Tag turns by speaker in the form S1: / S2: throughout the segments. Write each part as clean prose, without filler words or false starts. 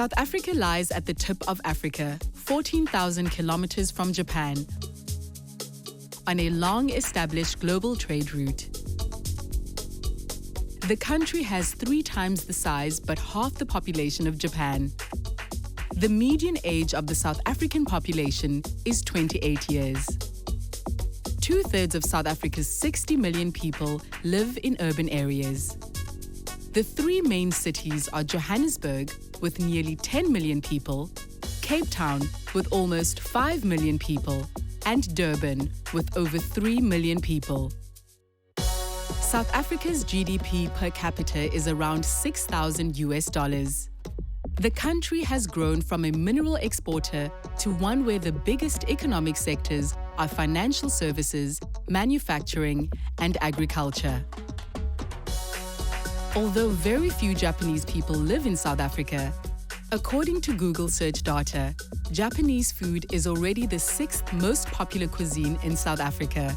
S1: South Africa lies at the tip of Africa, 14,000 kilometers from Japan, on a long-established global trade route. The country has 3 times the size but half the population of Japan. The median age of the South African population is 28 years. 2/3 of South Africa's 60 million people live in urban areas. The 3 main cities are Johannesburg, with nearly 10 million people, Cape Town, with almost 5 million people, and Durban, with over 3 million people. South Africa's GDP per capita is around $6,000. The country has grown from a mineral exporter to one where the biggest economic sectors are financial services, manufacturing, and agriculture. Although very few Japanese people live in South Africa, according to Google search data, Japanese food is already the 6th most popular cuisine in South Africa.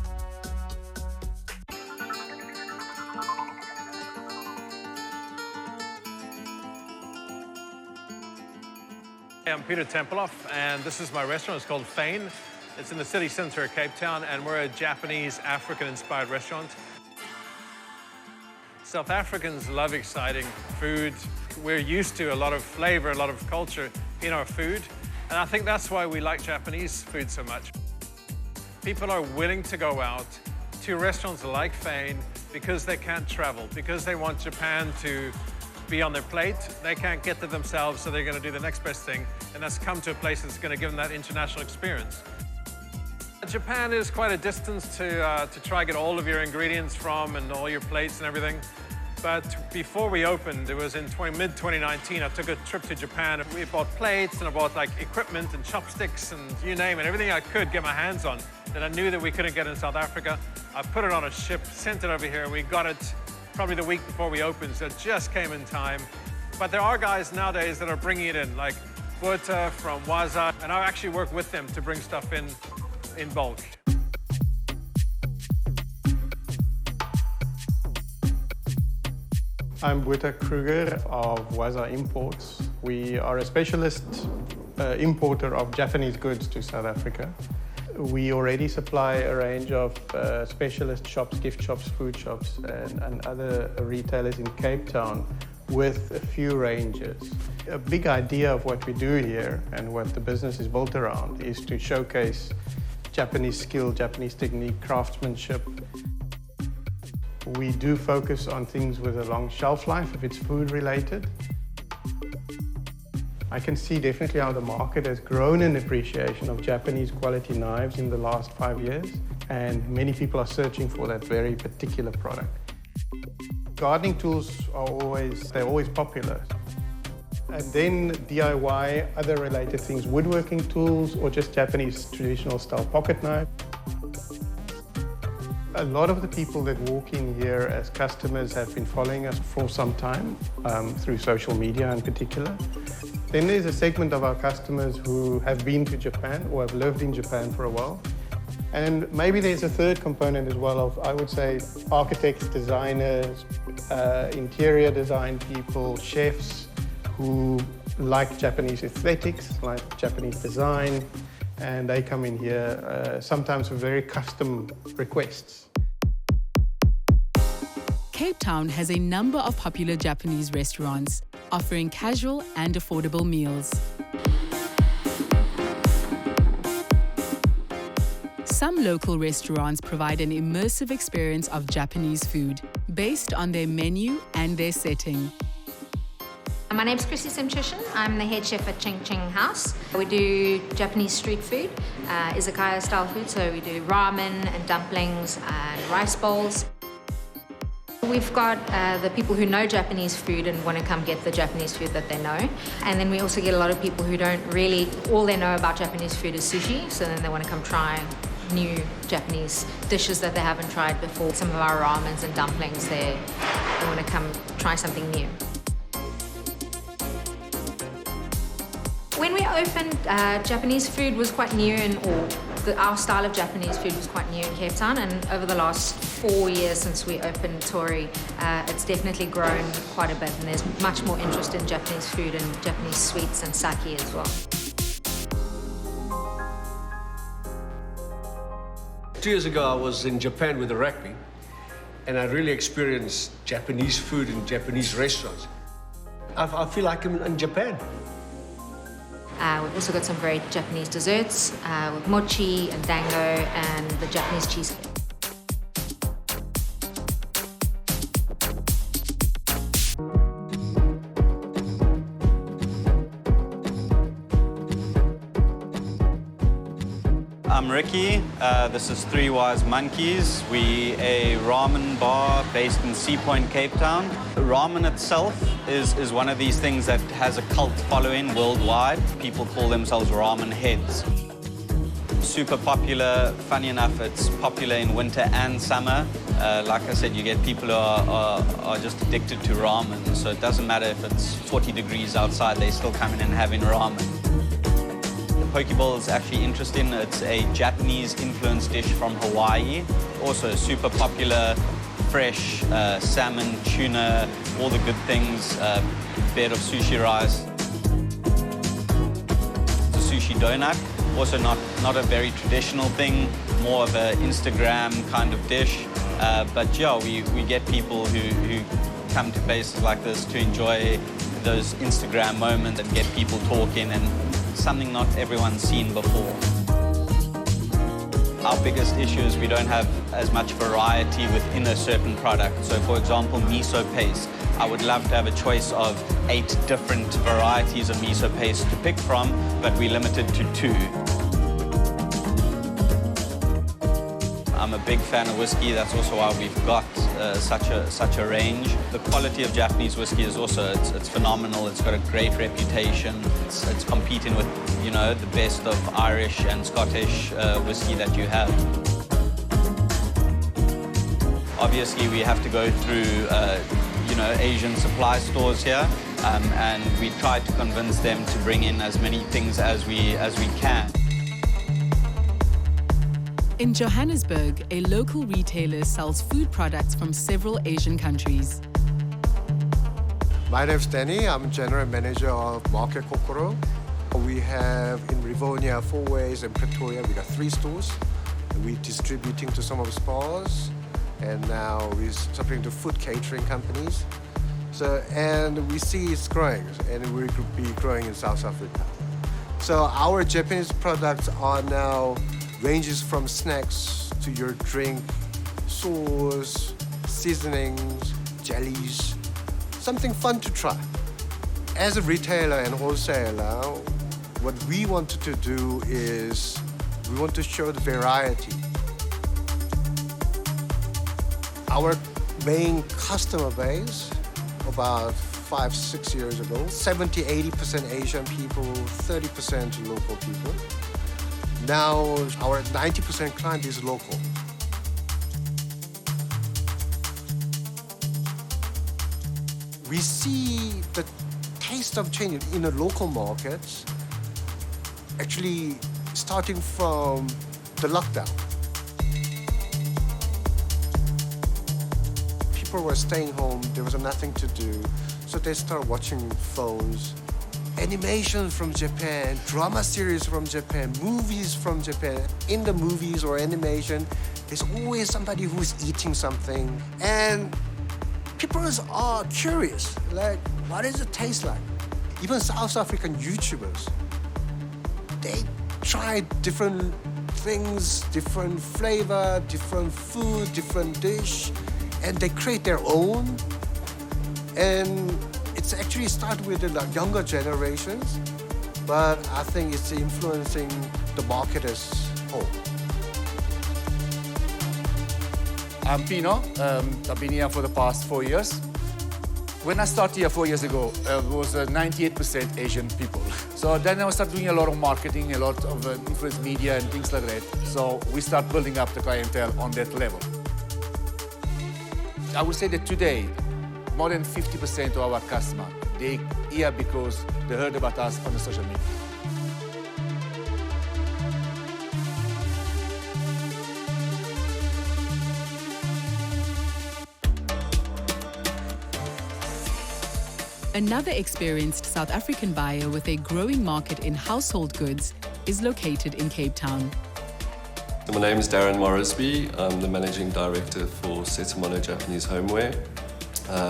S2: I'm Peter Tempelhoff, and this is my restaurant. It's called Fane. It's in the city centre of Cape Town, and we're a Japanese, African-inspired restaurant. South Africans love exciting food. We're used to a lot of flavour, a lot of culture in our food, and I think that's why we like Japanese food so much. People are willing to go out to restaurants like Fane because they can't travel, because they want Japan to be on their plate. They can't get to themselves, so they're going to do the next best thing, and that's come to a place that's going to give them that international experience. Japan is quite a distance to try to get all of your ingredients from and all your plates and everything. But before we opened, it was in mid-2019, I took a trip to Japan. We bought plates and I bought like equipment and chopsticks and you name it, everything I could get my hands on that I knew that we couldn't get in South Africa. I put it on a ship, sent it over here. We got it probably the week before we opened, so it just came in time. But there are guys nowadays that are bringing it in, like Buta from Waza, and I actually work with them to bring stuff in bulk.
S3: I'm Buta Kruger of Waza Imports. We are a specialist importer of Japanese goods to South Africa. We already supply a range of specialist shops, gift shops, food shops, and other retailers in Cape Town with a few ranges. A big idea of what we do here and what the business is built around is to showcase Japanese skill, Japanese technique, craftsmanship. We do focus on things with a long shelf life if it's food related. I can see definitely how the market has grown in appreciation of Japanese quality knives in the last 5 years, and many people are searching for that very particular product. Gardening tools are always popular. And then DIY, other related things, woodworking tools, or just Japanese traditional style pocket knife. A lot of the people that walk in here as customers have been following us for some time, through social media in particular. Then there's a segment of our customers who have been to Japan or have lived in Japan for a while. And maybe there's a third component as well of, I would say, architects, designers, interior design people, chefs who like Japanese aesthetics, like Japanese design, and they come in here sometimes with very custom requests.
S1: Cape Town has a number of popular Japanese restaurants offering casual and affordable meals. Some local restaurants provide an immersive experience of Japanese food based on their menu and their setting.
S4: My name's Chrissy Simchishin. I'm the head chef at Ching Ching House. We do Japanese street food, izakaya style food, so we do ramen and dumplings and rice bowls. We've got the people who know Japanese food and want to come get the Japanese food that they know. And then we also get a lot of people who don't really, all they know about Japanese food is sushi, so then they want to come try new Japanese dishes that they haven't tried before. Some of our ramens and dumplings, they want to come try something new. When we opened, Japanese food was quite new, our style of Japanese food was quite new in Cape Town, and over the last 4 years since we opened Tori, it's definitely grown quite a bit, and there's much more interest in Japanese food and Japanese sweets and sake as well.
S5: 2 years ago, I was in Japan with the rugby, and I really experienced Japanese food in Japanese restaurants. I feel like I'm in Japan.
S4: We've also got some great Japanese desserts with mochi and dango and the Japanese cheesecake.
S6: I'm Ricky. This is Three Wise Monkeys. We a ramen bar based in Sea Point, Cape Town. Ramen itself is one of these things that has a cult following worldwide. People call themselves ramen heads. Super popular. Funny enough, it's popular in winter and summer. Like I said, you get people who are just addicted to ramen. So it doesn't matter if it's 40 degrees outside, they still come in and having ramen. Pokeball is actually interesting. It's a Japanese-influenced dish from Hawaii. Also super popular, fresh salmon, tuna, all the good things, bed of sushi rice. The sushi donut, also not a very traditional thing, more of an Instagram kind of dish. But yeah, we get people who come to places like this to enjoy those Instagram moments and get people talking, and something not everyone's seen before. Our biggest issue is we don't have as much variety within a certain product. So for example, miso paste. I would love to have a choice of 8 different varieties of miso paste to pick from, but we're limited to 2. I'm a big fan of whiskey. That's also why we've got such a range. The quality of Japanese whiskey is also it's phenomenal. It's got a great reputation. It's competing with, you know, the best of Irish and Scottish whiskey that you have. Obviously, we have to go through you know, Asian supply stores here, and we try to convince them to bring in as many things as we can.
S1: In Johannesburg, a local retailer sells food products from several Asian countries.
S7: My name's Danny. I'm General Manager of Market Kokoro. We have in Rivonia, Fourways, and Pretoria, we got 3 stores. We're distributing to some of the spas, and now we're supplying to food catering companies. And we see it's growing, and we could be growing in South Africa. So our Japanese products are now ranges from snacks to your drink, sauce, seasonings, jellies, something fun to try. As a retailer and wholesaler, what we wanted to do is we want to show the variety. Our main customer base, about 5-6 years ago, 70-80% Asian people, 30% local people. Now, our 90% client is local. We see the taste of change in the local markets actually starting from the lockdown. People were staying home, there was nothing to do, so they started watching phones. Animation from Japan, drama series from Japan, movies from Japan. In the movies or animation, there's always somebody who's eating something. And people are curious, like, what does it taste like? Even South African YouTubers, they try different things, different flavor, different food, different dish, and they create their own. And it's actually started with the younger generations, but I think it's influencing the market as a whole.
S8: I'm Pino. I've been here for the past 4 years. When I started here 4 years ago, it was 98% Asian people. So then I started doing a lot of marketing, a lot of influence media and things like that. So we start building up the clientele on that level. I would say that today, more than 50% of our customers, they here because they heard about us on the social media.
S1: Another experienced South African buyer with a growing market in household goods is located in Cape Town.
S9: My name is Darren Morrisby. I'm the Managing Director for Satomano Japanese Homeware.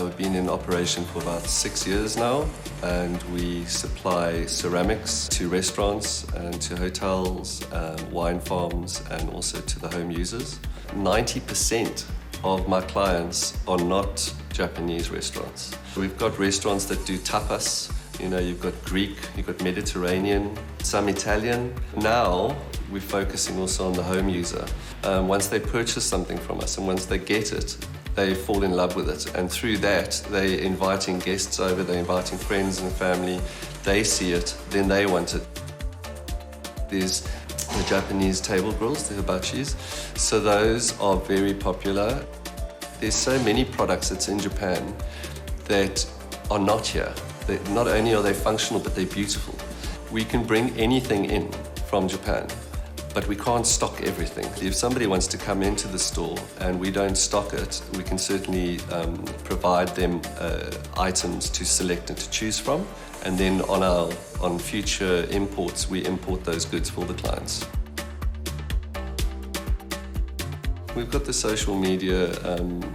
S9: We've been in operation for about 6 years now, and we supply ceramics to restaurants and to hotels, wine farms, and also to the home users. 90% of my clients are not Japanese restaurants. We've got restaurants that do tapas. You know, you've got Greek, you've got Mediterranean, some Italian. Now, we're focusing also on the home user. Once they purchase something from us and once they get it, they fall in love with it. And through that, they're inviting guests over, they're inviting friends and family. They see it, then they want it. There's the Japanese table grills, the hibachis. So those are very popular. There's so many products that's in Japan that are not here. Not only are they functional, but they're beautiful. We can bring anything in from Japan, but we can't stock everything. If somebody wants to come into the store and we don't stock it, we can certainly provide them items to select and to choose from. And then on future imports, we import those goods for the clients. We've got the social media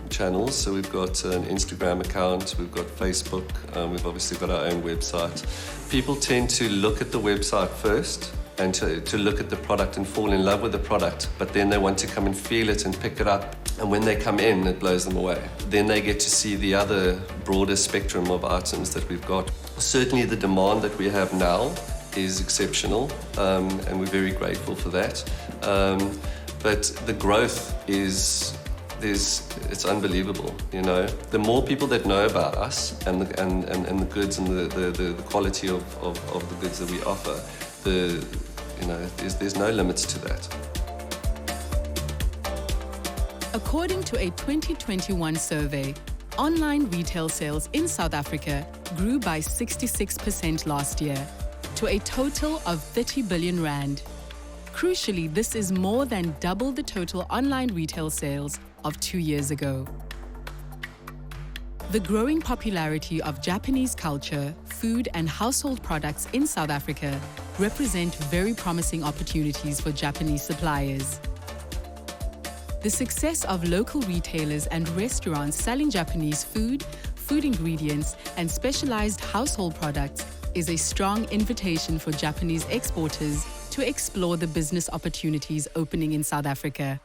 S9: channels, so we've got an Instagram account, we've got Facebook, we've obviously got our own website. People tend to look at the website first and to look at the product and fall in love with the product, but then they want to come and feel it and pick it up, and when they come in, it blows them away. Then they get to see the other broader spectrum of items that we've got. Certainly the demand that we have now is exceptional, and we're very grateful for that. But the growth it's unbelievable, you know. The more people that know about us and the goods and the quality of the goods that we offer, there's no limits to that.
S1: According to a 2021 survey, online retail sales in South Africa grew by 66% last year to a total of 30 billion rand. Crucially, this is more than double the total online retail sales of 2 years ago. The growing popularity of Japanese culture, food, and household products in South Africa represent very promising opportunities for Japanese suppliers. The success of local retailers and restaurants selling Japanese food, food ingredients, and specialized household products is a strong invitation for Japanese exporters to explore the business opportunities opening in South Africa.